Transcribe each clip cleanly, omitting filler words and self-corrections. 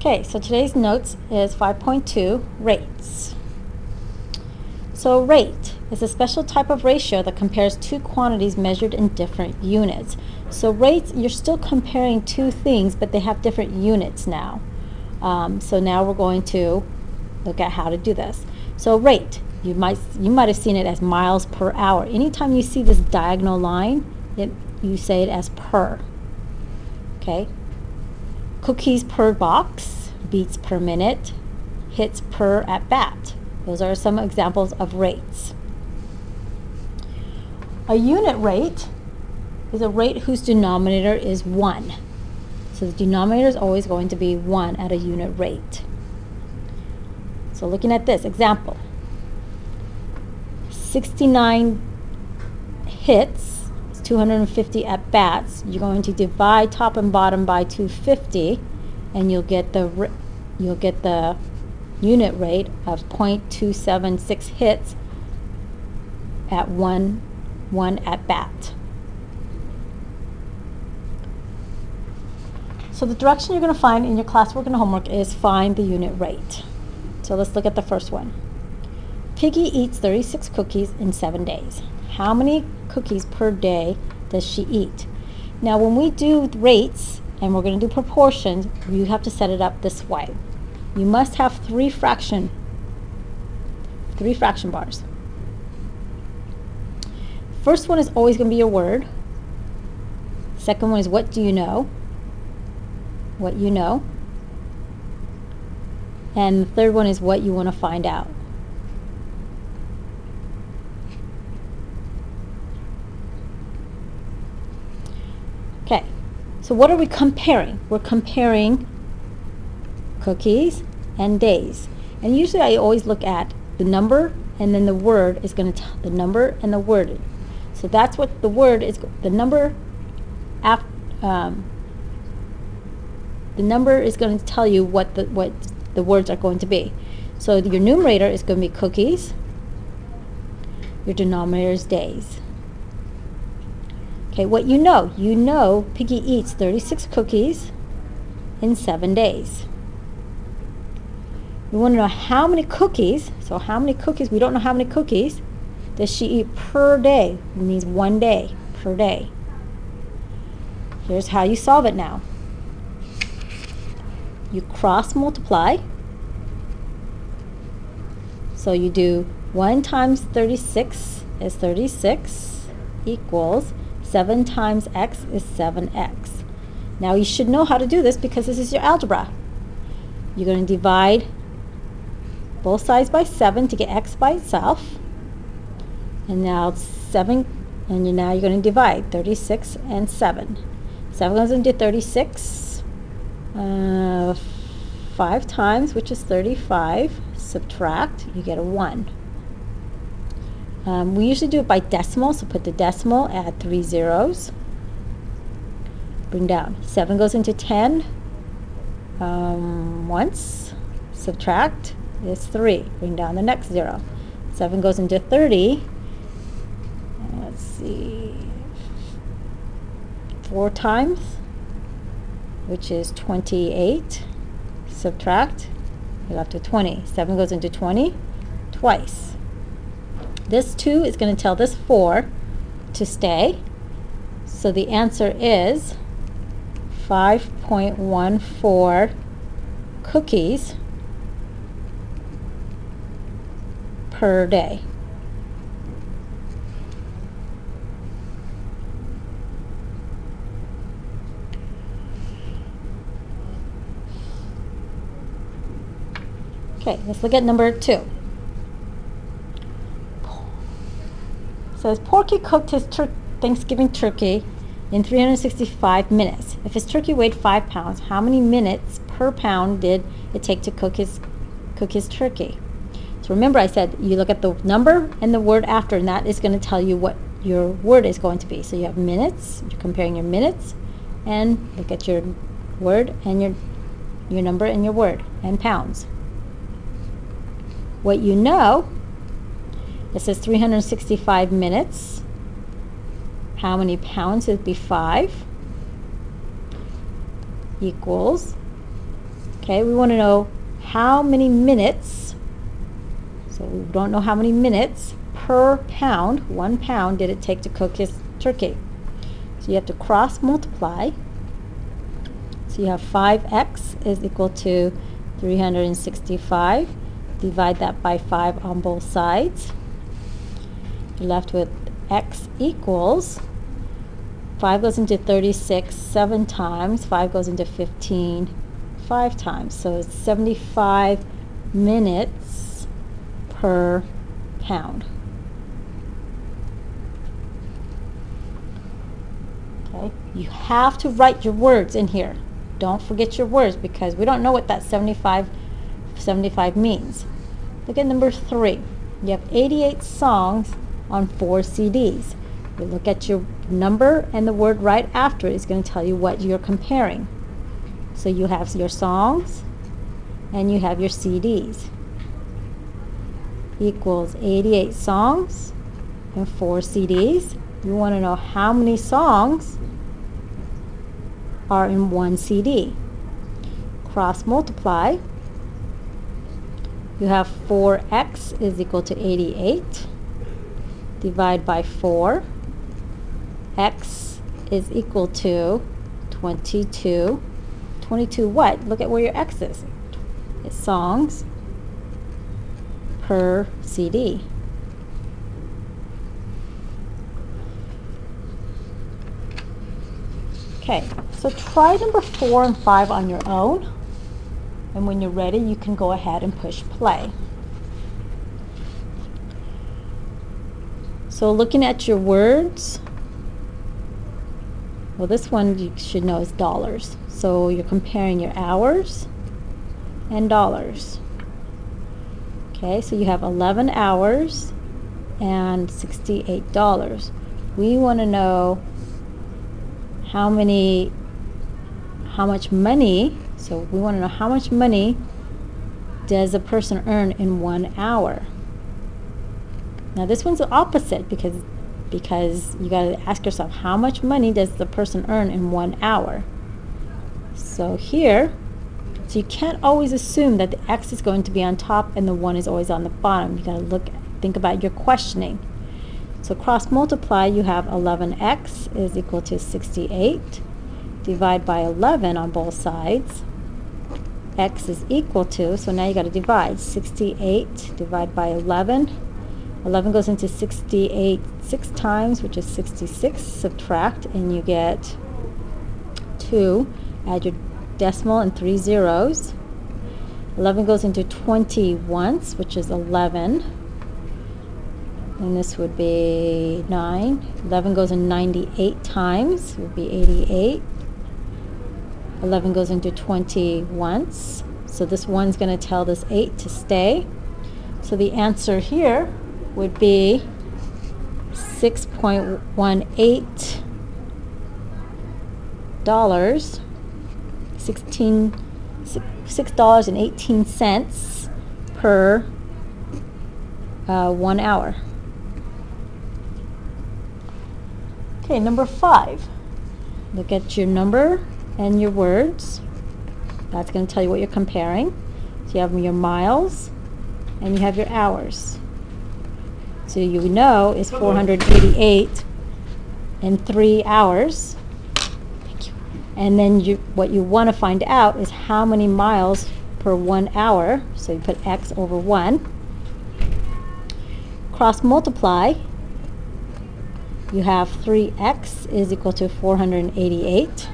Okay, so today's notes is 5.2, rates. So rate is a special type of ratio that compares two quantities measured in different units. So rates, you're still comparing two things, but they have different units now. So now we're going to look at how to do this. So rate, you might have seen it as miles per hour. Anytime you see this diagonal line, you say it as per. Okay. Cookies per box, beats per minute, hits per at bat. Those are some examples of rates. A unit rate is a rate whose denominator is 1. So the denominator is always going to be 1 at a unit rate. So looking at this example, 69 hits, 250 at bats. You're going to divide top and bottom by 250, and you'll get the unit rate of 0.276 hits at one at bat. So the direction you're going to find in your classwork and homework is find the unit rate. So let's look at the first one. Piggy eats 36 cookies in 7 days. How many cookies per day does she eat? Now when we do rates and we're going to do proportions, you have to set it up this way. You must have three fraction bars. First one is always going to be your word. Second one is what do you know? What you know. And the third one is what you want to find out. Okay, so what are we comparing? We're comparing cookies and days. And usually I always look at the number and then the word is going to tell the number and the word. So that's what the word is. The number is going to tell you what the words are going to be. So your numerator is going to be cookies. Your denominator is days. Okay, what you know, Piggy eats 36 cookies in 7 days. We want to know how many cookies, so how many cookies, we don't know how many cookies does she eat per day. It means 1 day, per day. Here's how you solve it now. You cross multiply. So you do 1 times 36 is 36 equals 7 times x is 7x. Now you should know how to do this because this is your algebra. You're going to divide both sides by 7 to get x by itself. And now 7, and now you're going to divide 36 and 7. 7 goes into 36 5 times, which is 35. Subtract, you get a 1. We usually do it by decimal, so put the decimal, add 3 zeros. Bring down. 7 goes into 10 once. Subtract is 3. Bring down the next 0. 7 goes into 30. Let's see. 4 times, which is 28. Subtract, you're left with 20. 7 goes into 20 twice. This 2 is going to tell this 4 to stay. So the answer is 5.14 cookies per day. Okay, let's look at number 2. Says Porky cooked his Thanksgiving turkey in 365 minutes. If his turkey weighed 5 pounds, how many minutes per pound did it take to cook his turkey? So remember I said you look at the number and the word after, and that is going to tell you what your word is going to be. So you have minutes, you're comparing your minutes, and look at your word and your number and your word, and pounds. What you know, it says 365 minutes. How many pounds? It would be 5 equals Okay, we want to know how many minutes, so we don't know how many minutes per pound, 1 pound, did it take to cook his turkey. So you have to cross multiply. So you have 5x is equal to 365. Divide that by 5 on both sides. You're left with x equals, 5 goes into 36 7 times, 5 goes into 15 5 times. So it's 75 minutes per pound. Okay, you have to write your words in here. Don't forget your words because we don't know what that 75 means. Look at number 3. You have 88 songs on 4 CDs. You look at your number and the word right after it is going to tell you what you're comparing. So you have your songs and you have your CDs. Equals 88 songs and 4 CDs. You want to know how many songs are in 1 CD. Cross multiply. You have 4x is equal to 88. Divide by 4. X is equal to 22. 22 what? Look at where your x is. It's songs per CD. Okay, so try number 4 and 5 on your own. And when you're ready, you can go ahead and push play. So looking at your words, well, this one you should know is dollars. So you're comparing your hours and dollars. Okay, so you have 11 hours and $68. We want to know how much money, so we want to know how much money does a person earn in 1 hour. Now this one's the opposite because you got to ask yourself how much money does the person earn in 1 hour. So here, so you can't always assume that the x is going to be on top and the 1 is always on the bottom. You got to think about your questioning. So cross multiply, you have 11x is equal to 68. Divide by 11 on both sides. X is equal to, so now you got to divide. 68 divide by 11. 11 goes into 68 6 times, which is 66. Subtract, and you get 2. Add your decimal and 3 zeros. 11 goes into 20 once, which is 11. And this would be 9. 11 goes in 98 times, it would be 88. 11 goes into 20 once. So this 1's going to tell this 8 to stay. So the answer here would be $6.18, $6.18 per 1 hour. Okay, number 5. Look at your number and your words. That's going to tell you what you're comparing. So you have your miles and you have your hours. So you know is 488 in 3 hours. Thank you. And then what you want to find out is how many miles per 1 hour. So you put x over 1. Cross multiply. You have 3x is equal to 488.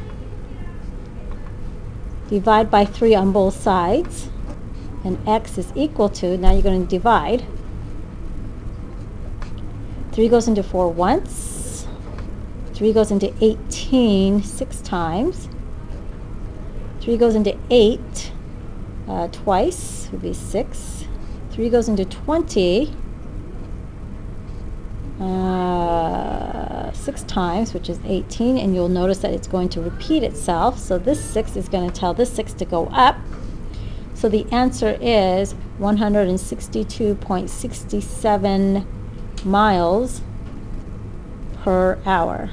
Divide by 3 on both sides. And x is equal to, now you're going to divide. 3 goes into 4 once. 3 goes into 18 6 times. 3 goes into 8 twice, would be 6. 3 goes into 20 6 times, which is 18, and you'll notice that it's going to repeat itself. So this 6 is going to tell this 6 to go up. So the answer is 162.67 miles per hour.